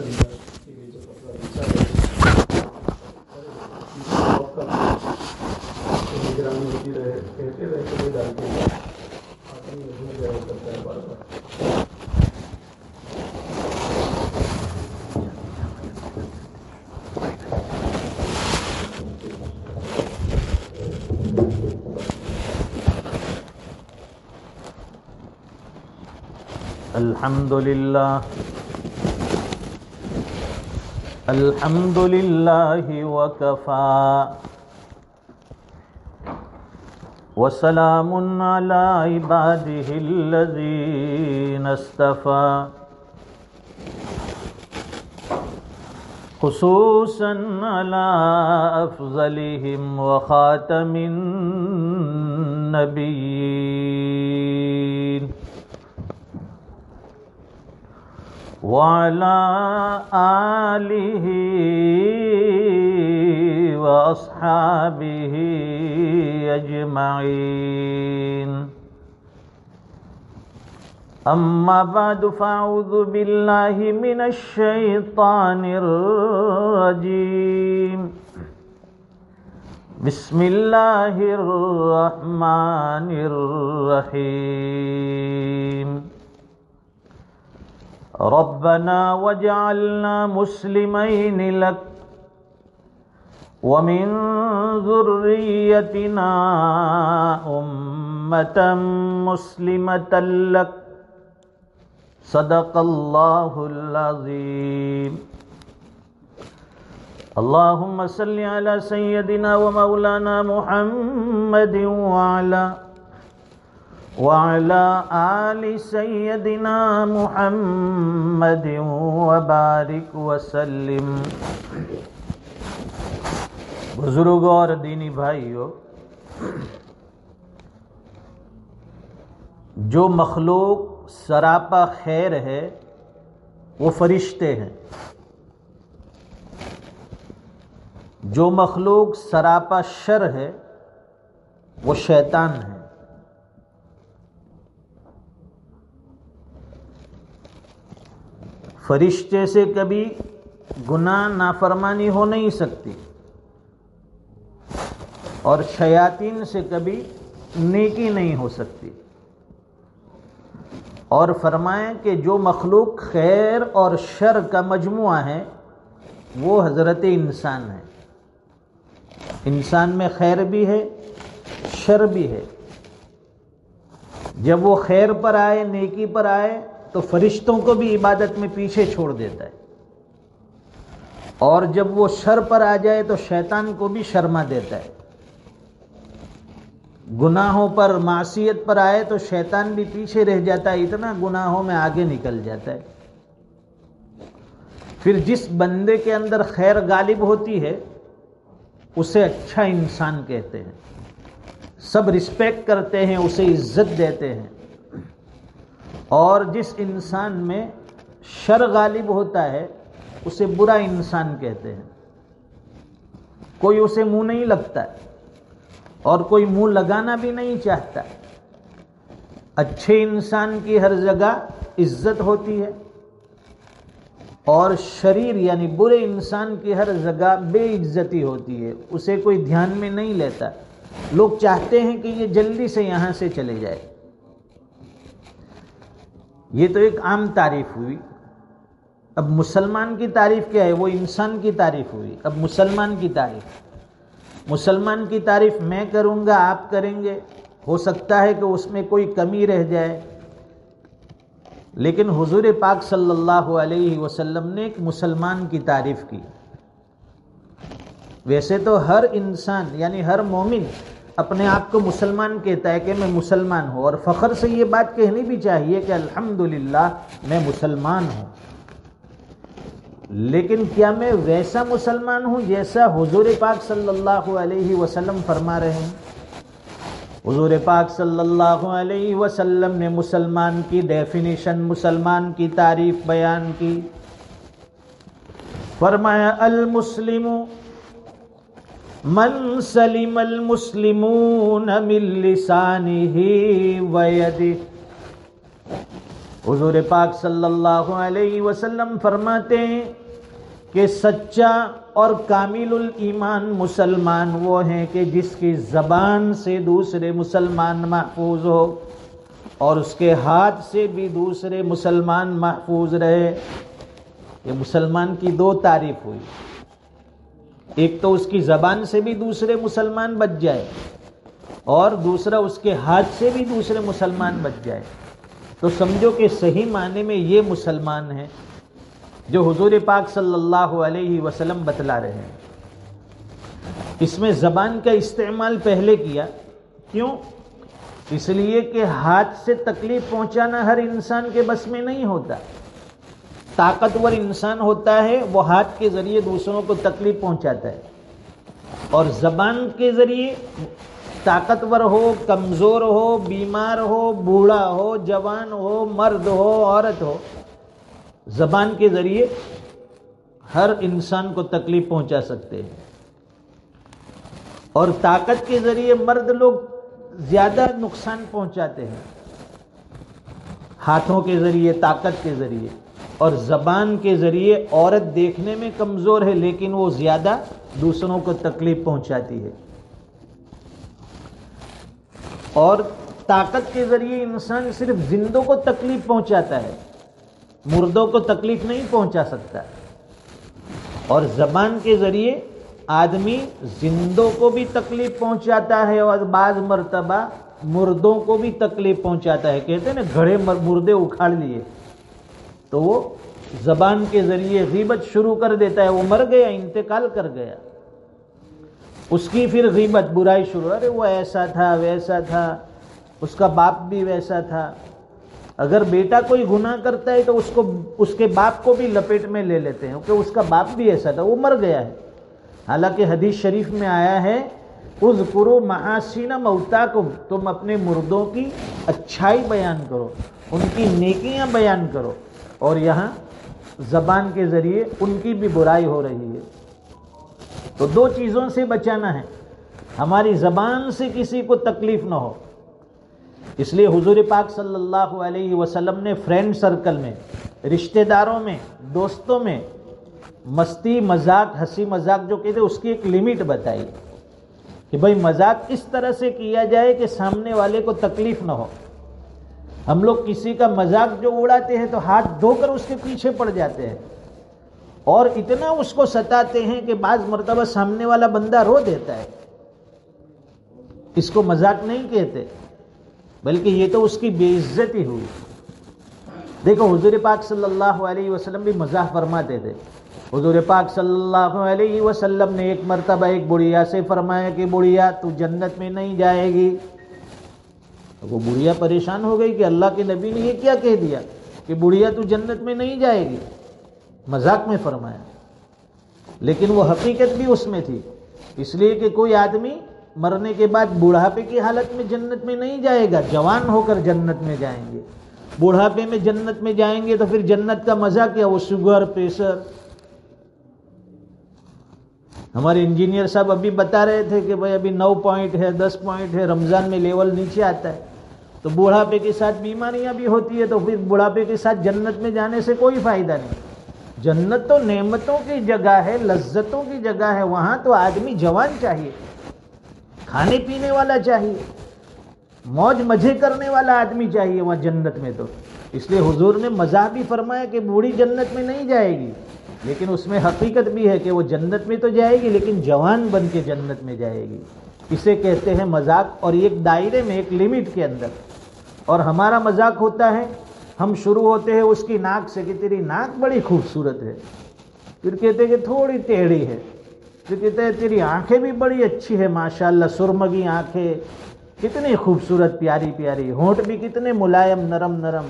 اندر یہ جو فتویٰ لکھا ہے نگرانی ہوتی رہے، کہتے رہے کہ نہیں ڈالتے ہیں، آدمی بھول گیا کرتا ہے بار بار. الحمد للہ وکفى وسلام علی عباده الذین اصطفى خصوصا علی افضلهم وخاتم النبیین وعلى آله وأصحابه أجمعين. أما بعد فأعوذ بالله من الشيطان الرجيم. بسم الله الرحمن الرحيم. ربنا واجعلنا مسلمين لك ومن ذريتنا أمة مسلمة لك. صدق الله العظيم. اللهم صل على سيدنا ومولانا محمد وعلى آل سیدنا محمد وبارک وسلم. بزرگوں اور دینی بھائیوں، جو مخلوق سراپا خیر ہے وہ فرشتے ہیں، جو مخلوق سراپا شر ہے وہ شیطان ہے. فرشتے سے کبھی گناہ نافرمانی ہو نہیں سکتی اور شیاطین سے کبھی نیکی نہیں ہو سکتی. اور فرمائیں کہ جو مخلوق خیر اور شر کا مجموعہ ہے وہ حضرت انسان ہے. انسان میں خیر بھی ہے، شر بھی ہے. جب وہ خیر پر آئے، نیکی پر آئے تو فرشتوں کو بھی عبادت میں پیچھے چھوڑ دیتا ہے، اور جب وہ شر پر آ جائے تو شیطان کو بھی شرما دیتا ہے. گناہوں پر، معصیت پر آئے تو شیطان بھی پیچھے رہ جاتا ہے، اتنا گناہوں میں آگے نکل جاتا ہے. پھر جس بندے کے اندر خیر غالب ہوتی ہے اسے اچھا انسان کہتے ہیں، سب رسپیکٹ کرتے ہیں، اسے عزت دیتے ہیں. اور جس انسان میں شر غالب ہوتا ہے اسے برا انسان کہتے ہیں. کوئی اسے منہ نہیں لگتا اور کوئی منہ لگانا بھی نہیں چاہتا. اچھے انسان کی ہر جگہ عزت ہوتی ہے اور شریر یعنی برے انسان کی ہر جگہ بے عزتی ہوتی ہے، اسے کوئی دھیان میں نہیں لیتا. لوگ چاہتے ہیں کہ یہ جلدی سے یہاں سے چلے جائے. یہ تو ایک عام تعریف ہوئی. اب مسلمان کی تعریف کیا ہے؟ وہ انسان کی تعریف ہوئی. اب مسلمان کی تعریف، مسلمان کی تعریف میں کروں گا، آپ کریں گے، ہو سکتا ہے کہ اس میں کوئی کمی رہ جائے، لیکن حضور پاک صلی اللہ علیہ وسلم نے ایک مسلمان کی تعریف کی. ویسے تو ہر انسان یعنی ہر مومن اپنے آپ کو مسلمان کہتا ہے کہ میں مسلمان ہوں، اور فخر سے یہ بات کہنی بھی چاہیے کہ الحمدللہ میں مسلمان ہوں. لیکن کیا میں ویسا مسلمان ہوں جیسا حضور پاک صلی اللہ علیہ وسلم فرما رہے ہیں؟ حضور پاک صلی اللہ علیہ وسلم نے مسلمان کی ڈیفینیشن، مسلمان کی تعریف بیان کی. فرمایا المسلم من سلم المسلمون من لسانه ويده. حضور پاک صلی اللہ علیہ وسلم فرماتے ہیں کہ سچا اور کامل الایمان مسلمان وہ ہیں کہ جس کی زبان سے دوسرے مسلمان محفوظ ہو اور اس کے ہاتھ سے بھی دوسرے مسلمان محفوظ رہے۔ یہ مسلمان کی دو تعریف ہوئی، ایک تو اس کی زبان سے بھی دوسرے مسلمان بچ جائے اور دوسرا اس کے ہاتھ سے بھی دوسرے مسلمان بچ جائے۔ تو سمجھو کہ صحیح معنی میں یہ مسلمان ہے جو حضور پاک صلی اللہ علیہ وسلم بتلا رہے ہیں۔ اس میں زبان کا استعمال پہلے کیا، کیوں؟ اس لیے کہ ہاتھ سے تکلیف پہنچانا ہر انسان کے بس میں نہیں ہوتا۔ طاقتور انسان ہوتا ہے وہ ہاتھ کے ذریعے دوسروں کو تکلیف پہنچاتا ہے، اور زبان کے ذریعے طاقتور ہو، کمزور ہو، بیمار ہو، بوڑھا ہو، جوان ہو، مرد ہو، عورت ہو، زبان کے ذریعے ہر انسان کو تکلیف پہنچا سکتے ہیں۔ اور طاقت کے ذریعے مرد لوگ زیادہ نقصان پہنچاتے ہیں، ہاتھوں کے ذریعے، طاقت کے ذریعے، اور زبان کے ذریعے عورت دیکھنے میں کمزور ہے لیکن وہ زیادہ دوسروں کو تکلیف پہنچاتی ہے۔ اور طاقت کے ذریعے انسان صرف زندوں کو تکلیف پہنچاتا ہے، مردوں کو تکلیف نہیں پہنچا سکتا۔ اور زبان کے ذریعے آدمی زندوں کو بھی تکلیف پہنچاتا ہے اور بعض مرتبہ مردوں کو بھی تکلیف پہنچاتا ہے۔ کہتے ہیں نا گھڑے مردے اکھاڑ لیے، تو وہ زبان کے ذریعے غیبت شروع کر دیتا ہے، وہ مر گیا، انتقال کر گیا، اس کی پھر غیبت، برائی شروع، ارے وہ ایسا تھا، ویسا تھا، اس کا باپ بھی ویسا تھا۔ اگر بیٹا کوئی گناہ کرتا ہے تو اس کے باپ کو بھی لپیٹ میں لے لیتے ہیں کہ اس کا باپ بھی ایسا تھا، وہ مر گیا ہے۔ حالانکہ حدیث شریف میں آیا ہے اذکروا محاسن موتاکم، تم اپنے مردوں کی اچھائی بیان کرو، ان کی نیکیاں بیان کرو، اور یہاں زبان کے ذریعے ان کی بھی برائی ہو رہی ہے۔ تو دو چیزوں سے بچانا ہے، ہماری زبان سے کسی کو تکلیف نہ ہو۔ اس لیے حضور پاک صلی اللہ علیہ وسلم نے فرینڈ سرکل میں، رشتہ داروں میں، دوستوں میں مستی مذاق، ہنسی مذاق جو کہتے ہیں اس کی ایک لمٹ بتائی کہ بھائی مذاق اس طرح سے کیا جائے کہ سامنے والے کو تکلیف نہ ہو۔ ہم لوگ کسی کا مذاق جو اڑاتے ہیں تو ہاتھ دھو کر اس کے پیچھے پڑ جاتے ہیں اور اتنا اس کو ستاتے ہیں کہ بعض مرتبہ سامنے والا بندہ رو دیتا ہے۔ اس کو مذاق نہیں کہتے بلکہ یہ تو اس کی بے عزتی ہوئی۔ دیکھو حضور پاک صلی اللہ علیہ وسلم بھی مزاح فرماتے تھے۔ حضور پاک صلی اللہ علیہ وسلم نے ایک مرتبہ ایک بڑھیا سے فرمایا کہ بڑھیا تو جنت میں نہیں جائے گی۔ وہ بڑھیا پریشان ہو گئی کہ اللہ کے نبی نے یہ کیا کہہ دیا کہ بڑھیا تو جنت میں نہیں جائے گی، مذاق میں فرمایا، لیکن وہ حقیقت بھی اس میں تھی۔ اس لیے کہ کوئی آدمی مرنے کے بعد بڑھاپے کی حالت میں جنت میں نہیں جائے گا، جوان ہو کر جنت میں جائیں گے۔ بڑھاپے میں جنت میں جائیں گے تو پھر جنت کا مزہ کیا؟ وہ شوگر، پریشر۔ ہمارے انجینئر صاحب ابھی بتا رہے تھے کہ بھائی ابھی 9 پوائنٹ ہے، 10 پوائنٹ ہے، رمضان میں لیول نیچے آتا ہے، تو بڑھاپے کے ساتھ بیماریاں بھی ہوتی ہے، تو پھر بڑھاپے کے ساتھ جنت میں جانے سے کوئی فائدہ نہیں۔ جنت تو نعمتوں کی جگہ ہے، لذتوں کی جگہ ہے، وہاں تو آدمی جوان چاہیے، کھانے پینے والا چاہیے، موج مزے کرنے والا آدمی چاہیے وہاں جنت میں۔ تو اس لیے حضور نے مزاح بھی فرمایا کہ بوڑھی جنت میں نہیں جائے گی، لیکن اس میں حقیقت بھی ہے کہ وہ جنت میں تو جائے گی لیکن جوان بن کے جنت میں جائے گی۔ اسے کہتے ہیں مذاق، اور ایک دائرے میں، ایک لمٹ کے اندر۔ اور ہمارا مذاق ہوتا ہے، ہم شروع ہوتے ہیں اس کی ناک سے کہ تیری ناک بڑی خوبصورت ہے، پھر کہتے ہیں کہ تھوڑی ٹیڑھی ہے، پھر کہتے ہیں تیری آنکھیں بھی بڑی اچھی ہے ماشاءاللہ، سرمگی آنکھیں، کتنی خوبصورت پیاری پیاری، ہونٹ بھی کتنے ملائم نرم نرم،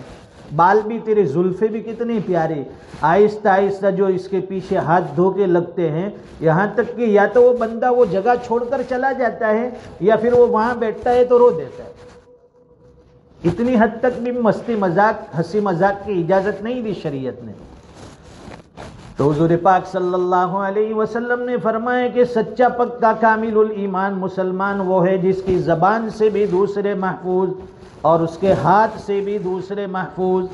بال بھی تیرے، زلفیں بھی کتنی پیاری۔ آہستہ آہستہ جو اس کے پیچھے ہاتھ دھو کے لگتے ہیں، یہاں تک کہ یا تو وہ بندہ وہ جگہ چھوڑ کر چلا جاتا ہے یا پھر وہ وہاں بیٹھتا ہے تو رو دیتا ہے۔ اتنی حد تک بھی مستی مذاق، ہنسی مذاق کی اجازت نہیں دی شریعت نے۔ تو حضور پاک صلی اللہ علیہ وسلم نے فرمایا کہ سچا پکا کامل الایمان مسلمان وہ ہے جس کی زبان سے بھی دوسرے محفوظ اور اس کے ہاتھ سے بھی دوسرے محفوظ۔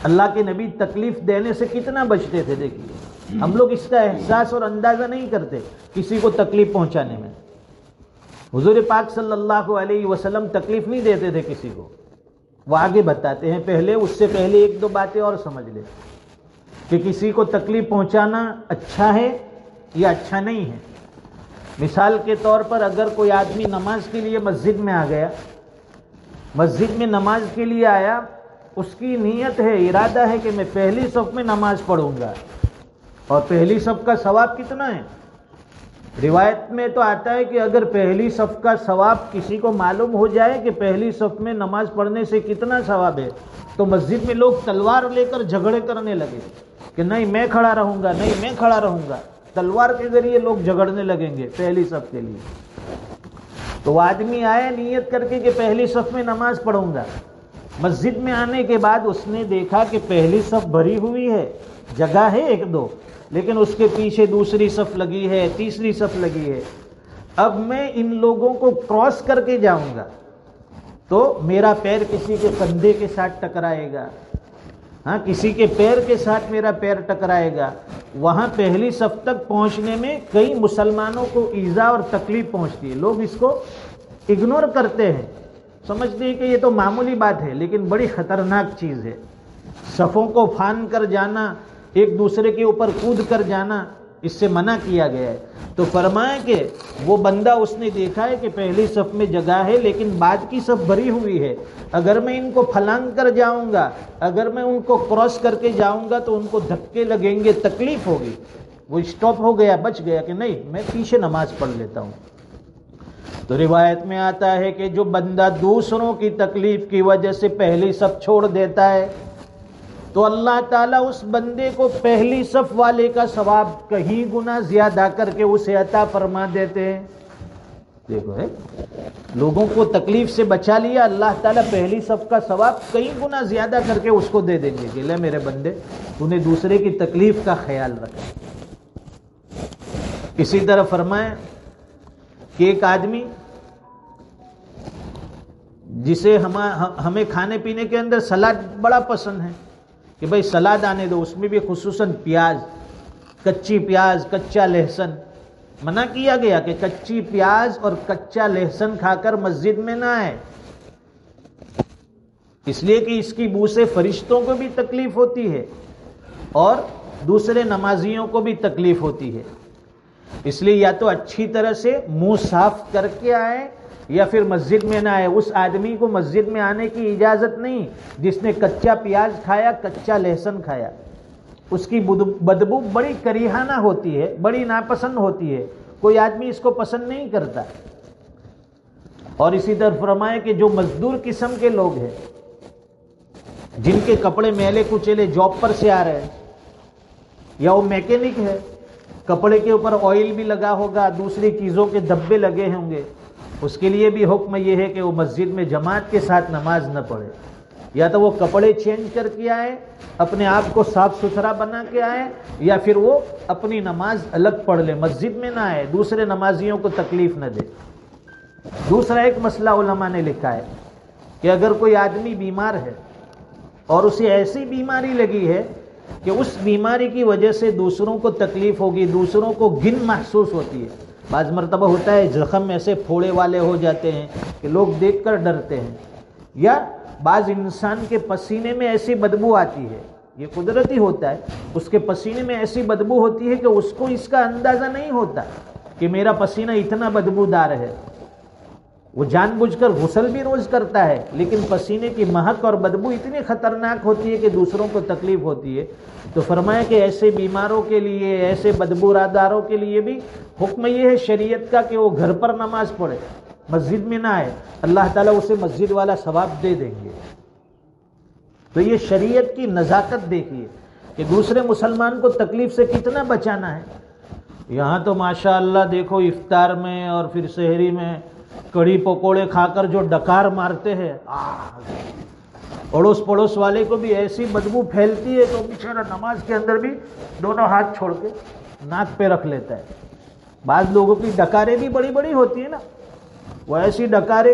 اللہ کے نبی تکلیف دینے سے کتنا بچتے تھے. دیکھیے ہم لوگ اس کا احساس اور اندازہ نہیں کرتے کسی کو تکلیف پہنچانے میں. حضور پاک صلی اللہ علیہ وسلم تکلیف نہیں دیتے تھے کسی کو. وہ آگے بتاتے ہیں، پہلے اس سے پہلے ایک دو باتیں اور سمجھ لیں کہ کسی کو تکلیف پہنچانا اچھا ہے یا اچھا نہیں ہے. مثال کے طور پر اگر کوئی آدمی نماز کے لیے مسجد میں آ گیا، مسجد میں نماز کے لیے آیا، اس کی نیت ہے، ارادہ ہے کہ میں پہلی صف میں نماز پڑھوں گا. اور پہلی صف کا ثواب کتنا ہے؟ روایت میں تو آتا ہے کہ اگر پہلی صف کا ثواب کسی کو معلوم ہو جائے کہ پہلی صف میں نماز پڑھنے سے کتنا ثواب ہے، تو مسجد میں لوگ تلوار لے کر جھگڑے کرنے لگے کہ نہیں میں کھڑا رہوں گا، نہیں میں کھڑا رہوں گا. تلوار کے ذریعے لوگ جھگڑنے لگیں گے پہلی صف کے لیے. تو وہ آدمی آیا نیت کر کے کہ پہلی صف میں نماز پڑھوں گا. مسجد میں آنے کے بعد اس نے دیکھا کہ پہلی صف بھری ہوئی ہے، جگہ ہے ایک دو، لیکن اس کے پیچھے دوسری صف لگی ہے، تیسری صف لگی ہے. اب میں ان لوگوں کو کراس کر کے جاؤں گا تو میرا پیر کسی کے کندھے کے ساتھ ٹکرائے گا، ہاں کسی کے پیر کے ساتھ میرا پیر ٹکرائے گا. وہاں پہلی صف تک پہنچنے میں کئی مسلمانوں کو ایذا اور تکلیف پہنچتی ہے. لوگ اس کو اگنور کرتے ہیں، سمجھتے ہیں کہ یہ تو معمولی بات ہے، لیکن بڑی خطرناک چیز ہے. صفوں کو پھان کر جانا، ایک دوسرے کے اوپر کود کر جانا، اس سے منع کیا گیا ہے. تو فرمایا کہ وہ بندہ اس نے دیکھا ہے کہ پہلی صف میں جگہ ہے لیکن بعد کی صف بھری ہوئی ہے، اگر میں ان کو پھلانگ کر جاؤں گا، اگر میں ان کو کراس کر کے جاؤں گا تو ان کو دھکے لگیں گے، تکلیف ہوگی. وہ اسٹاپ ہو گیا، بچ گیا کہ نہیں میں پیچھے نماز پڑھ لیتا ہوں. تو روایت میں آتا ہے کہ جو بندہ دوسروں کی تکلیف کی وجہ سے پہلی صف چھوڑ دیتا ہے تو اللہ تعالیٰ اس بندے کو پہلی صف والے کا ثواب کہیں گنا زیادہ کر کے اسے عطا فرما دیتے ہیں. دیکھو ہے، لوگوں کو تکلیف سے بچا لیا، اللہ تعالیٰ پہلی صف کا ثواب کئی گنا زیادہ کر کے اس کو دے دیں گے کہ لے میرے بندے تو نے دوسرے کی تکلیف کا خیال رکھا. اسی طرح فرمائے کہ ایک آدمی جسے ہمیں کھانے پینے کے اندر سلاد بڑا پسند ہے کہ بھئی سلاد آنے دو، اس میں بھی خصوصاً پیاز، کچی پیاز، کچا لہسن. منع کیا گیا کہ کچی پیاز اور کچا لہسن کھا کر مسجد میں نہ آئے، اس لیے کہ اس کی بو سے فرشتوں کو بھی تکلیف ہوتی ہے اور دوسرے نمازیوں کو بھی تکلیف ہوتی ہے. اس لیے یا تو اچھی طرح سے منہ صاف کر کے آئے یا پھر مسجد میں نہ آئے. اس آدمی کو مسجد میں آنے کی اجازت نہیں جس نے کچا پیاز کھایا، کچا لہسن کھایا. اس کی بدبو بڑی کریہانہ ہوتی ہے، بڑی ناپسند ہوتی ہے، کوئی آدمی اس کو پسند نہیں کرتا. اور اسی طرح فرمائے کہ جو مزدور قسم کے لوگ ہیں، جن کے کپڑے میلے کچیلے جاب پر سے آ رہے ہیں، یا وہ میکینک ہے، کپڑے کے اوپر آئل بھی لگا ہوگا، دوسری چیزوں کے دھبے لگے ہوں گے، اس کے لیے بھی حکم یہ ہے کہ وہ مسجد میں جماعت کے ساتھ نماز نہ پڑھے. یا تو وہ کپڑے چینج کر کے آئے، اپنے آپ کو صاف ستھرا بنا کے آئے، یا پھر وہ اپنی نماز الگ پڑھ لے، مسجد میں نہ آئے، دوسرے نمازیوں کو تکلیف نہ دے. دوسرا ایک مسئلہ علماء نے لکھا ہے کہ اگر کوئی آدمی بیمار ہے اور اسے ایسی بیماری لگی ہے کہ اس بیماری کی وجہ سے دوسروں کو تکلیف ہوگی، دوسروں کو گن محسوس ہوتی ہے. بعض مرتبہ ہوتا ہے زخم ایسے پھوڑے والے ہو جاتے ہیں کہ لوگ دیکھ کر ڈرتے ہیں، یا بعض انسان کے پسینے میں ایسی بدبو آتی ہے، یہ قدرتی ہوتا ہے، اس کے پسینے میں ایسی بدبو ہوتی ہے کہ اس کو اس کا اندازہ نہیں ہوتا کہ میرا پسینہ اتنا بدبودار ہے. وہ جان بوجھ کر غسل بھی روز کرتا ہے، لیکن پسینے کی مہک اور بدبو اتنی خطرناک ہوتی ہے کہ دوسروں کو تکلیف ہوتی ہے. تو فرمایا کہ ایسے بیماروں کے لیے، ایسے بدبوداروں کے لیے بھی حکم یہ ہے شریعت کا کہ وہ گھر پر نماز پڑھے، مسجد میں نہ آئے، اللہ تعالیٰ اسے مسجد والا ثواب دے دیں گے. تو یہ شریعت کی نزاکت دیکھیے کہ دوسرے مسلمان کو تکلیف سے کتنا بچانا ہے. یہاں تو ماشاءاللہ دیکھو افطار میں اور پھر سحری میں کڑی پکوڑے کھا کر جو ڈکار مارتے ہیں، اڑوس پڑوس والے کو بھی ایسی بدبو پھیلتی ہے تو بیچارہ نماز کے اندر بھی دونوں ہاتھ چھوڑ کے ناک پہ رکھ لیتا ہے. بعض لوگوں کی ڈکاریں بھی بڑی بڑی ہوتی ہیں نا، وہ ایسی ڈکاریں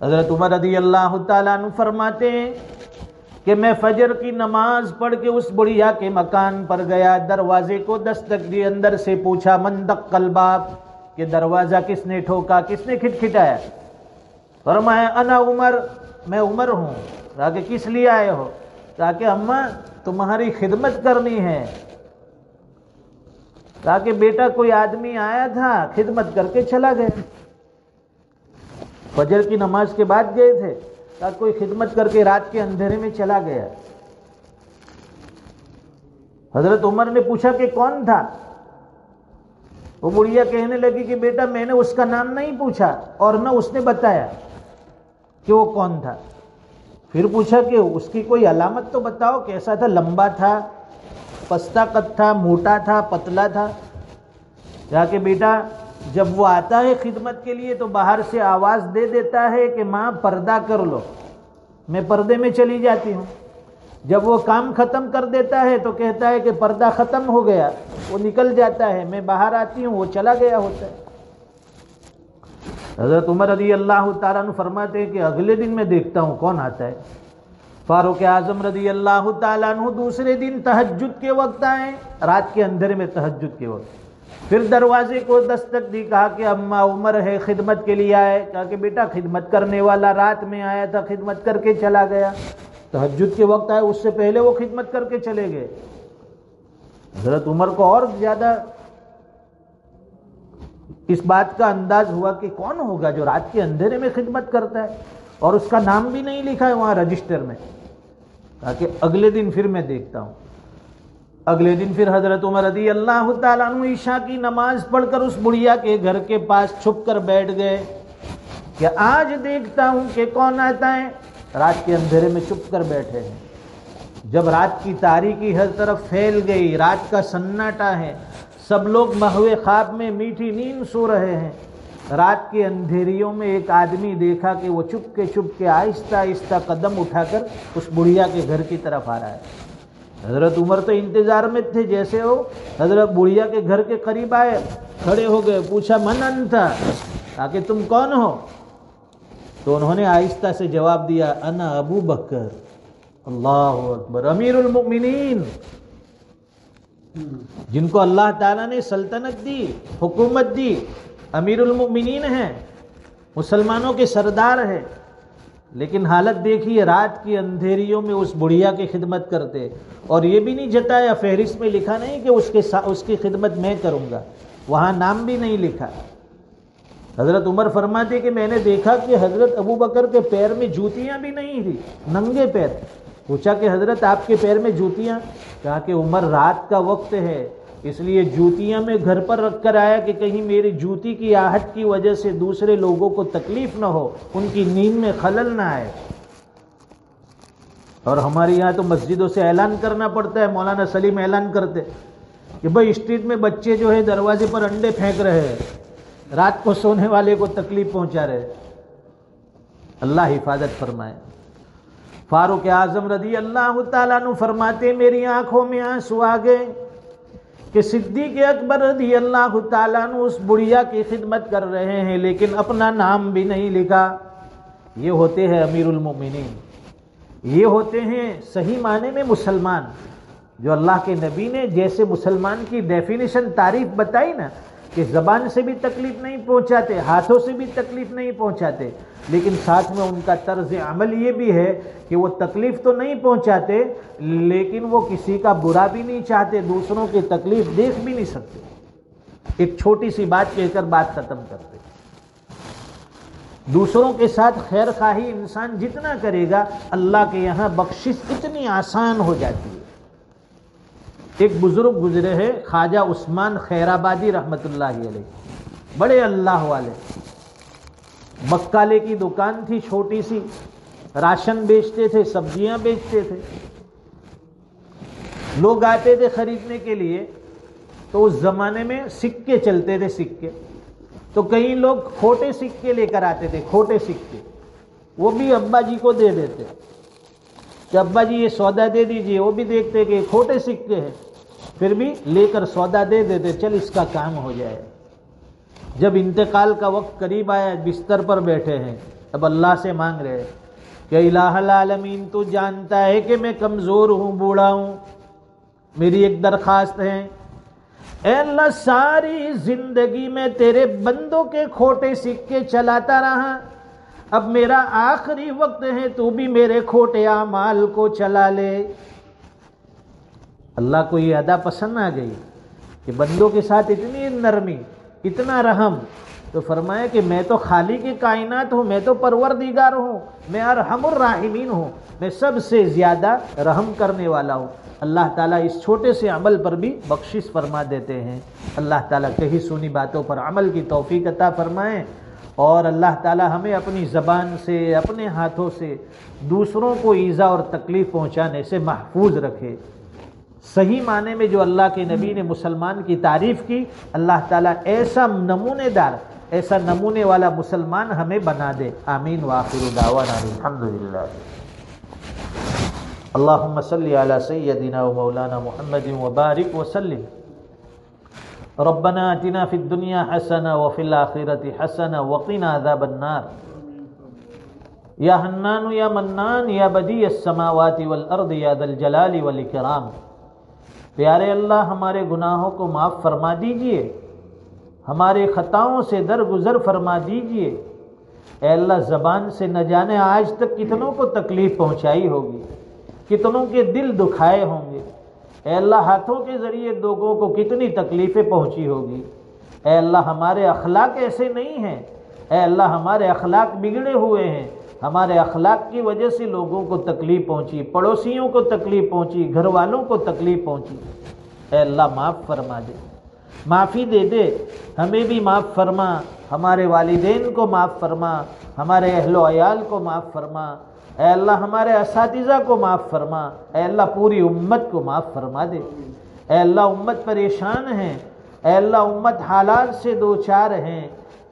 حضرت عمر رضی اللہ تعالیٰ عنہ فرماتے ہیں کہ میں فجر کی نماز پڑھ کے اس بڑھیا کے مکان پر گیا، دروازے کو دستک دی، اندر سے پوچھا من دق الباب، کہ دروازہ کس نے ٹھوکا، کس نے کھٹکھٹایا؟ فرمایا انا عمر، میں عمر ہوں۔ کہا کہ کس لیے آئے ہو؟ کہا کہ اماں تمہاری خدمت کرنی ہے۔ کہا کہ بیٹا کوئی آدمی آیا تھا، خدمت کر کے چلا گیا۔ فجر کی نماز کے بعد گئے تھے، کہا کوئی خدمت کر کے رات کے اندھیرے میں چلا گیا۔ حضرت عمر نے پوچھا کہ کون تھا؟ وہ بڑھیا کہنے لگی کہ بیٹا میں نے اس کا نام نہیں پوچھا اور نہ اس نے بتایا کہ وہ کون تھا۔ پھر پوچھا کہ اس کی کوئی علامت تو بتاؤ، کیسا تھا، لمبا تھا، پستہ قد تھا، موٹا تھا، پتلا تھا؟ کہا کہ بیٹا جب وہ آتا ہے خدمت کے لیے تو باہر سے آواز دے دیتا ہے کہ ماں پردہ کر لو، میں پردے میں چلی جاتی ہوں۔ جب وہ کام ختم کر دیتا ہے تو کہتا ہے کہ پردہ ختم ہو گیا، وہ نکل جاتا ہے، میں باہر آتی ہوں، وہ چلا گیا ہوتا ہے۔ حضرت عمر رضی اللہ تعالیٰ عنہ فرماتے ہیں کہ اگلے دن میں دیکھتا ہوں کون آتا ہے۔ فاروق اعظم رضی اللہ تعالیٰ عنہ دوسرے دن تہجد کے وقت آئے، رات کے اندھیرے میں تہجد کے وقت۔ پھر دروازے کو دستک دی، کہا کہ اماں عمر ہے، خدمت کے لیے آئے۔ کہا کہ بیٹا خدمت کرنے والا رات میں آیا تھا، خدمت کر کے چلا گیا۔ تہجد کے وقت آئے، اس سے پہلے وہ خدمت کر کے چلے گئے۔ حضرت عمر کو اور زیادہ اس بات کا انداز ہوا کہ کون ہوگا جو رات کے اندھیرے میں خدمت کرتا ہے اور اس کا نام بھی نہیں لکھا ہے وہاں رجسٹر میں۔ کہا کہ اگلے دن پھر میں دیکھتا ہوں۔ اگلے دن پھر حضرت عمر رضی اللہ تعالیٰ عنہ عشاء کی نماز پڑھ کر اس بڑھیا کے گھر کے پاس چھپ کر بیٹھ گئے کہ آج دیکھتا ہوں کہ کون آتا ہے۔ رات کے اندھیرے میں چھپ کر بیٹھے ہیں۔ جب رات کی تاریکی ہر طرف پھیل گئی، رات کا سناٹا ہے، سب لوگ محو خواب میں میٹھی نیند سو رہے ہیں، رات کے اندھیریوں میں ایک آدمی دیکھا کہ وہ چپ کے آہستہ آہستہ قدم اٹھا کر اس بڑھیا کے گھر کی طرف آ رہا ہے۔ حضرت عمر تو انتظار میں تھے، جیسے وہ حضرت بڑھیا کے گھر کے قریب آئے، کھڑے ہو گئے، پوچھا من انت، کہا کہ تم کون ہو؟ تو انہوں نے آہستہ سے جواب دیا انا ابو بکر۔ اللہ اکبر، امیر المؤمنین، جن کو اللہ تعالیٰ نے سلطنت دی، حکومت دی، امیر المؤمنین ہیں، مسلمانوں کے سردار ہیں، لیکن حالت دیکھیے رات کی اندھیریوں میں اس بڑھیا کی خدمت کرتے، اور یہ بھی نہیں جتایا، فہرست میں لکھا نہیں کہ اس کی خدمت میں کروں گا، وہاں نام بھی نہیں لکھا۔ حضرت عمر فرماتے کہ میں نے دیکھا کہ حضرت ابو بکر کے پیر میں جوتیاں بھی نہیں تھی، ننگے پیر۔ پوچھا کہ حضرت آپ کے پیر میں جوتیاں؟ کہا کہ عمر رات کا وقت ہے، اس لیے جوتیاں میں گھر پر رکھ کر آیا کہ کہیں میری جوتی کی آہٹ کی وجہ سے دوسرے لوگوں کو تکلیف نہ ہو، ان کی نیند میں خلل نہ آئے۔ اور ہمارے یہاں تو مسجدوں سے اعلان کرنا پڑتا ہے، مولانا سلیم اعلان کرتے کہ بھائی اسٹریٹ میں بچے جو ہے دروازے پر انڈے پھینک رہے ہیں، رات کو سونے والے کو تکلیف پہنچا رہے۔ اللہ حفاظت فرمائے۔ فاروق اعظم رضی اللہ تعالیٰ عنہ فرماتے میری آنکھوں میں آنسو آ گئے کہ صدیق اکبر رضی اللہ تعالیٰ عنہ اس بڑھیا کی خدمت کر رہے ہیں لیکن اپنا نام بھی نہیں لکھا۔ یہ ہوتے ہیں امیر المؤمنین، یہ ہوتے ہیں صحیح معنی میں مسلمان، جو اللہ کے نبی نے جیسے مسلمان کی ڈیفینیشن تعریف بتائی نا، کہ زبان سے بھی تکلیف نہیں پہنچاتے، ہاتھوں سے بھی تکلیف نہیں پہنچاتے، لیکن ساتھ میں ان کا طرز عمل یہ بھی ہے کہ وہ تکلیف تو نہیں پہنچاتے لیکن وہ کسی کا برا بھی نہیں چاہتے، دوسروں کی تکلیف دیکھ بھی نہیں سکتے، ایک چھوٹی سی بات کہہ کر بات ختم کرتے۔ دوسروں کے ساتھ خیر خواہی انسان جتنا کرے گا اللہ کے یہاں بخشش اتنی آسان ہو جاتی ہے۔ ایک بزرگ گزرے ہیں خواجہ عثمان خیرآبادی رحمت اللہ علیہ، بڑے اللہ والے، بقالے کی دکان تھی چھوٹی سی، راشن بیچتے تھے، سبزیاں بیچتے تھے، لوگ آتے تھے خریدنے کے لیے، تو اس زمانے میں سکے چلتے تھے، سکے، تو کئی لوگ کھوٹے سکے لے کر آتے تھے، کھوٹے سکے، وہ بھی ابا جی کو دے دیتے کہ ابا جی یہ سودا دے دیجئے، وہ بھی دیکھتے کہ کھوٹے سکے ہیں، پھر بھی لے کر سودا دے دیتے، چل اس کا کام ہو جائے۔ جب انتقال کا وقت قریب آیا، بستر پر بیٹھے ہیں، اب اللہ سے مانگ رہے کہ الہ العالمین تو جانتا ہے کہ میں کمزور ہوں، بوڑھا ہوں، میری ایک درخواست ہے، اے اللہ ساری زندگی میں تیرے بندوں کے کھوٹے سکے چلاتا رہا، اب میرا آخری وقت ہے، تو بھی میرے کھوٹے اعمال کو چلا لے۔ اللہ کو یہ ادا پسند آ گئی کہ بندوں کے ساتھ اتنی نرمی، اتنا رحم، تو فرمایا کہ میں تو خالق کائنات ہوں، میں تو پروردگار ہوں، میں ارحم الراحمین ہوں، میں سب سے زیادہ رحم کرنے والا ہوں۔ اللہ تعالیٰ اس چھوٹے سے عمل پر بھی بخشش فرما دیتے ہیں۔ اللہ تعالیٰ کہی سنی باتوں پر عمل کی توفیق عطا فرمائیں، اور اللہ تعالیٰ ہمیں اپنی زبان سے، اپنے ہاتھوں سے دوسروں کو ایذا اور تکلیف پہنچانے سے محفوظ رکھے۔ صحیح معنی میں جو اللہ کے نبی نے مسلمان کی تعریف کی، اللہ تعالیٰ ایسا نمونے دار، ایسا نمونے والا مسلمان ہمیں بنا دے۔ آمین وآخر دعوانا الحمدللہ۔ اللہم صلی علی سیدنا و مولانا محمد وبارک وسلم۔ ربنا آتنا فی الدنیا حسنہ وفی الآخرۃ حسنہ وقنا عذاب النار۔ یا حنان یا منان یا بدیع السماوات والارض یا ذا الجلال والاکرام۔ پیارے اللہ، ہمارے گناہوں کو معاف فرما دیجئے، ہمارے خطاؤں سے درگزر فرما دیجئے۔ اے اللہ، زبان سے نہ جانے آج تک کتنوں کو تکلیف پہنچائی ہوگی، کتنوں کے دل دکھائے ہوں گے۔ اے اللہ، ہاتھوں کے ذریعے لوگوں کو کتنی تکلیفیں پہنچی ہوگی۔ اے اللہ، ہمارے اخلاق ایسے نہیں ہیں، اے اللہ ہمارے اخلاق بگڑے ہوئے ہیں، ہمارے اخلاق کی وجہ سے لوگوں کو تکلیف پہنچی، پڑوسیوں کو تکلیف پہنچی، گھر والوں کو تکلیف پہنچی۔ اے اللہ معاف فرما دے، معافی دے دے، ہمیں بھی معاف فرما، ہمارے والدین کو معاف فرما، ہمارے اہل و عیال کو معاف فرما۔ اے اللہ ہمارے اساتذہ کو معاف فرما، اے اللہ پوری امت کو معاف فرما دے۔ اے اللہ امت پریشان ہیں، اے اللہ امت حالات سے دوچار ہیں،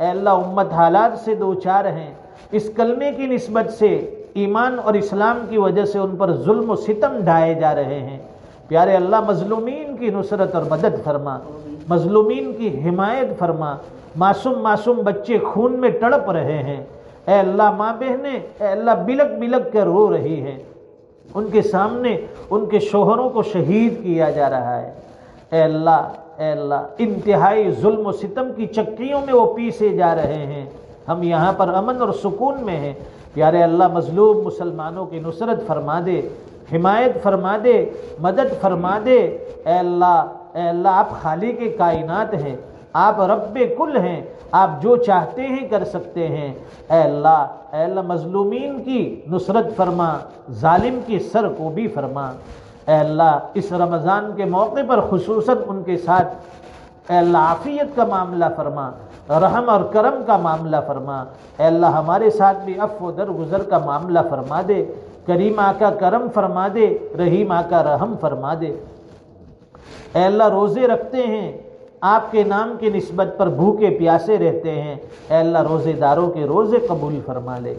اے اللہ امت حالات سے دوچار ہیں، اس کلمے کی نسبت سے، ایمان اور اسلام کی وجہ سے ان پر ظلم و ستم ڈھائے جا رہے ہیں۔ پیارے اللہ مظلومین کی نصرت اور مدد فرما، مظلومین کی حمایت فرما۔ معصوم معصوم بچے خون میں تڑپ رہے ہیں، اے اللہ ماں بہنیں اے اللہ بلک بلک کر رو رہی ہیں، ان کے سامنے ان کے شوہروں کو شہید کیا جا رہا ہے۔ اے اللہ انتہائی ظلم و ستم کی چکیوں میں وہ پیسے جا رہے ہیں، ہم یہاں پر امن اور سکون میں ہیں۔ پیارے اللہ مظلوم مسلمانوں کی نصرت فرما دے، حمایت فرما دے، مدد فرما دے۔ اے اللہ آپ خالق کائنات ہیں، آپ رب کل ہیں، آپ جو چاہتے ہیں کر سکتے ہیں۔ اے اللہ مظلومین کی نصرت فرما، ظالم کی سر کو بھی فرما۔ اے اللہ اس رمضان کے موقع پر خصوصاً ان کے ساتھ اے اللہ عافیت کا معاملہ فرما، رحم اور کرم کا معاملہ فرما۔ اے اللہ ہمارے ساتھ بھی عفو و درگزر کا معاملہ فرما دے، کریم آقا کرم فرما دے، رحیم آقا رحم فرما دے۔ اے اللہ روزے رکھتے ہیں، آپ کے نام کی نسبت پر بھوکے پیاسے رہتے ہیں، اے اللہ روزے داروں کے روزے قبول فرما لے،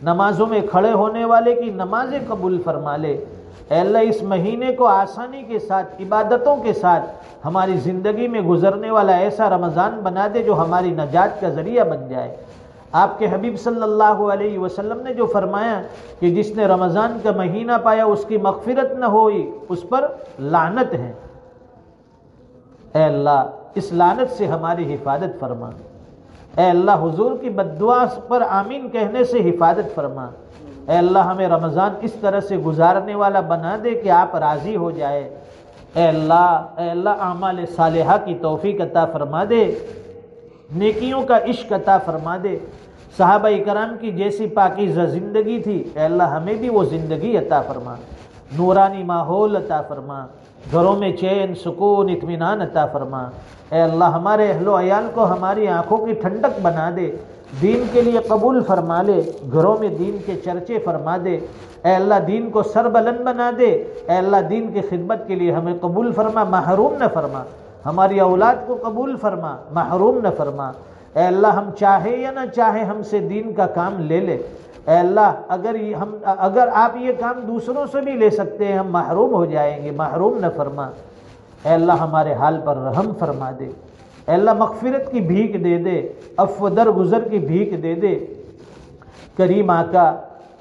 نمازوں میں کھڑے ہونے والے کی نمازیں قبول فرما لے۔ اے اللہ اس مہینے کو آسانی کے ساتھ، عبادتوں کے ساتھ ہماری زندگی میں گزرنے والا ایسا رمضان بنا دے جو ہماری نجات کا ذریعہ بن جائے۔ آپ کے حبیب صلی اللہ علیہ وسلم نے جو فرمایا کہ جس نے رمضان کا مہینہ پایا اس کی مغفرت نہ ہوئی، اس پر لعنت ہے۔ اے اللہ اس لعنت سے ہماری حفاظت فرما۔ اے اللہ حضور کی بد دعا پر آمین کہنے سے حفاظت فرما۔ اے اللہ ہمیں رمضان اس طرح سے گزارنے والا بنا دے کہ آپ راضی ہو جائے۔ اے اللہ اعمال صالحہ کی توفیق عطا فرما دے، نیکیوں کا عشق عطا فرما دے۔ صحابہ کرام کی جیسی پاکیزہ زندگی تھی، اے اللہ ہمیں بھی وہ زندگی عطا فرما، نورانی ماحول عطا فرما، گھروں میں چین سکون اطمینان عطا فرما۔ اے اللہ ہمارے اہل و عیال کو ہماری آنکھوں کی ٹھنڈک بنا دے، دین کے لیے قبول فرما لے، گھروں میں دین کے چرچے فرما دے۔ اے اللہ دین کو سربلند بنا دے، اے اللہ دین کی خدمت کے لیے ہمیں قبول فرما، محروم نہ فرما، ہماری اولاد کو قبول فرما، محروم نہ فرما۔ اے اللہ ہم چاہے یا نہ چاہے ہم سے دین کا کام لے لے۔ اے اللہ اگر آپ یہ کام دوسروں سے بھی لے سکتے ہیں ہم محروم ہو جائیں گے، محروم نہ فرما۔ اے اللہ ہمارے حال پر رحم فرما دے، اے اللہ مغفرت کی بھیک دے دے، عفو درگزر کی بھیک دے دے۔ کریم آقا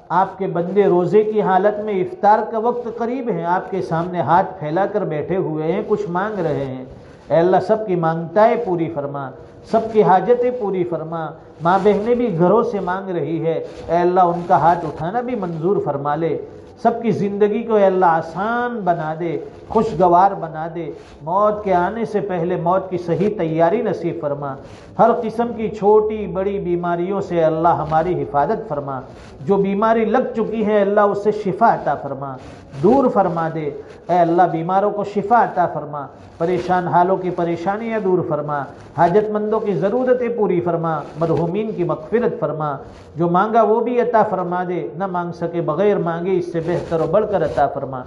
آپ کے بندے روزے کی حالت میں افطار کا وقت قریب ہے، آپ کے سامنے ہاتھ پھیلا کر بیٹھے ہوئے ہیں، کچھ مانگ رہے ہیں۔ اے اللہ سب کی مانگتائیں پوری فرما، سب کی حاجتیں پوری فرما۔ ماں بہنیں بھی گھروں سے مانگ رہی ہے، اے اللہ ان کا ہاتھ اٹھانا بھی منظور فرما لے۔ سب کی زندگی کو اے اللہ آسان بنا دے، خوشگوار بنا دے۔ موت کے آنے سے پہلے موت کی صحیح تیاری نصیب فرما۔ ہر قسم کی چھوٹی بڑی بیماریوں سے اللہ ہماری حفاظت فرما۔ جو بیماری لگ چکی ہے اللہ اس سے شفا عطا فرما، دور فرما دے۔ اے اللہ بیماروں کو شفا عطا فرما، پریشان حالوں کی پریشانیاں دور فرما، حاجت مندوں کی ضرورتیں پوری فرما، مرحومین کی مغفرت فرما۔ جو مانگا وہ بھی عطا فرما دے، نہ مانگ سکے بغیر مانگے اس سے بہتر و بڑھ کر عطا فرما۔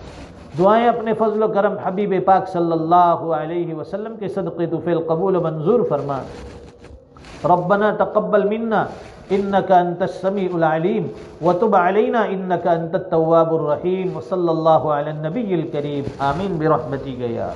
دعائیں اپنے فضل و کرم حبیب پاک صلی اللہ علیہ وسلم کے صدقے تو فعل قبول و منظور فرما۔ ربنا تقبل منا انك انت السميع العليم وتب علينا انك انت التواب الرحيم وصلى الله على النبي الكريم آمين برحمتك يا